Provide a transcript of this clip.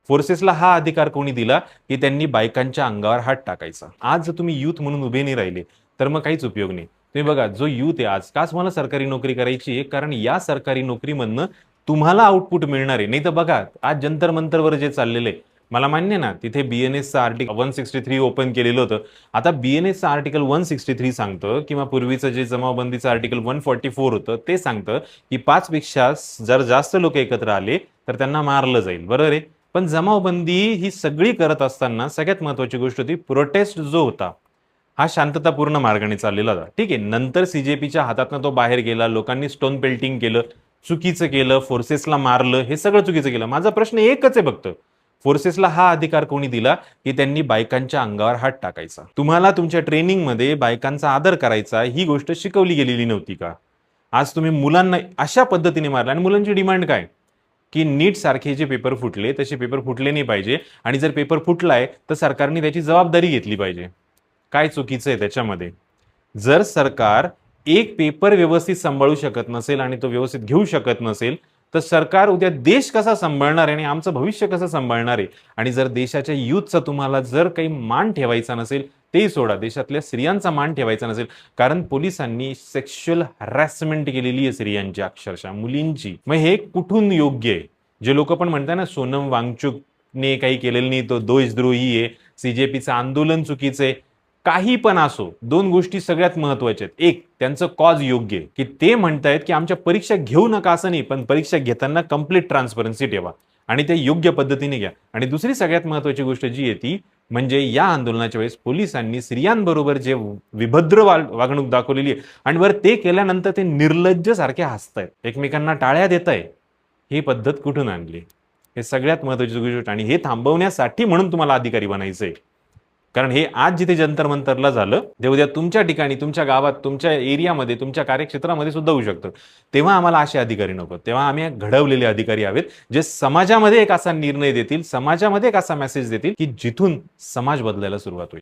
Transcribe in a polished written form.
फोर्सेसला हा अधिकार कोणी दिला की त्यांनी बायकांच्या अंगावर हात टाकायचा. आज जर तुम्ही युथ म्हणून उभे नाही राहिले तर मग काहीच उपयोग नाही. तुम्ही बघा, जो युथ आहे आज, का तुम्हाला सरकारी नोकरी करायची आहे? कारण या सरकारी नोकरीमधनं तुम्हाला आउटपुट मिळणार आहे. नाही तर बघा, आज जंतर मंतरवर जे चाललेलं आहे, मला मान्य ना, तिथे बीएनएसचं आर्टिकल 163 ओपन केलेलं होतं. आता बीएनएसचं आर्टिकल 163 सांगतं किंवा पूर्वीचं जे जमावबंदीचं आर्टिकल 144 होतं ते सांगतं की 5 पेक्षा जर जास्त लोक एकत्र आले तर त्यांना मारलं जाईल. बरोबर आहे. पण जमावबंदी ही सगळी करत असताना सगळ्यात महत्वाची गोष्ट होती, प्रोटेस्ट जो होता हा शांततापूर्ण मार्गाने चाललेला होता. ठीक आहे, नंतर सीजेपीच्या हातातनं तो बाहेर गेला, लोकांनी स्टोन पेल्टिंग केलं, चुकीचं केलं, फोर्सेसला मारलं, हे सगळं चुकीचं केलं. माझा प्रश्न एकच आहे फक्त, फोर्सेसला हा अधिकार कोणी दिला की त्यांनी बायकांच्या अंगावर हात टाकायचा? तुम्हाला तुमच्या ट्रेनिंगमध्ये बायकांचा आदर करायचा ही गोष्ट शिकवली गेलेली नव्हती का? आज तुम्ही मुलांना अशा पद्धतीने मारला. आणि मुलांची डिमांड काय की नीट सारखे जे पेपर फुटले तसे पेपर फुटले नाही पाहिजे, आणि जर पेपर फुटलाय तर सरकारने त्याची जबाबदारी घेतली पाहिजे. काय चुकीचं आहे त्याच्यामध्ये? जर सरकार एक पेपर व्यवस्थित सांभाळू शकत नसेल आणि तो व्यवस्थित घेऊ शकत नसेल तर सरकार उद्या देश कसा सांभाळणार आहे आणि आमचं भविष्य कसं सांभाळणार आहे? आणि जर देशाच्या युथचा तुम्हाला जर काही मान ठेवायचा नसेल, तेही सोडा, देशातल्या स्त्रियांचा मान ठेवायचा नसेल, कारण पोलिसांनी सेक्शुअल हॅरॅसमेंट केलेली आहे स्त्रियांची, अक्षरशः मुलींची. मग हे कुठून योग्य आहे? जे लोक पण म्हणतात ना सोनम वांगचुकने काही केलेलं नाही, तो देशद्रोही आहे, सीजेपीचं आंदोलन चुकीचं आहे, काही पण असो, दोन गोष्टी सगळ्यात महत्वाच्या आहेत. एक, त्यांचं कॉज योग्य आहे की ते म्हणतायत की आमच्या परीक्षा घेऊ नका असं नाही, पण परीक्षा घेताना कंप्लीट ट्रान्सपरन्सी ठेवा आणि ते योग्य पद्धतीने घ्या. आणि दुसरी सगळ्यात महत्वाची गोष्ट जी आहे ती म्हणजे या आंदोलनाच्या वेळेस पोलिसांनी स्त्रियांबरोबर जे विभद्र वागणूक दाखवलेली आहे आणि बरं ते केल्यानंतर ते निर्लज्ज सारखे हसतायत, एकमेकांना टाळ्या देत आहे, ही पद्धत कुठून आणली? हे सगळ्यात महत्वाची गोष्ट. आणि हे थांबवण्यासाठी म्हणून तुम्हाला अधिकारी बनायचंय. कारण हे आज जिथे जंतर मंतरला झालं ते उद्या तुमच्या ठिकाणी, तुमच्या गावात, तुमच्या एरियामध्ये, तुमच्या कार्यक्षेत्रामध्ये सुद्धा होऊ शकतं. तेव्हा आम्हाला असे अधिकारी नको. तेव्हा आम्ही घडवलेले अधिकारी हवेत जे समाजामध्ये एक असा निर्णय देतील, समाजामध्ये एक असा मेसेज देतील की जिथून समाज बदलायला सुरुवात होईल.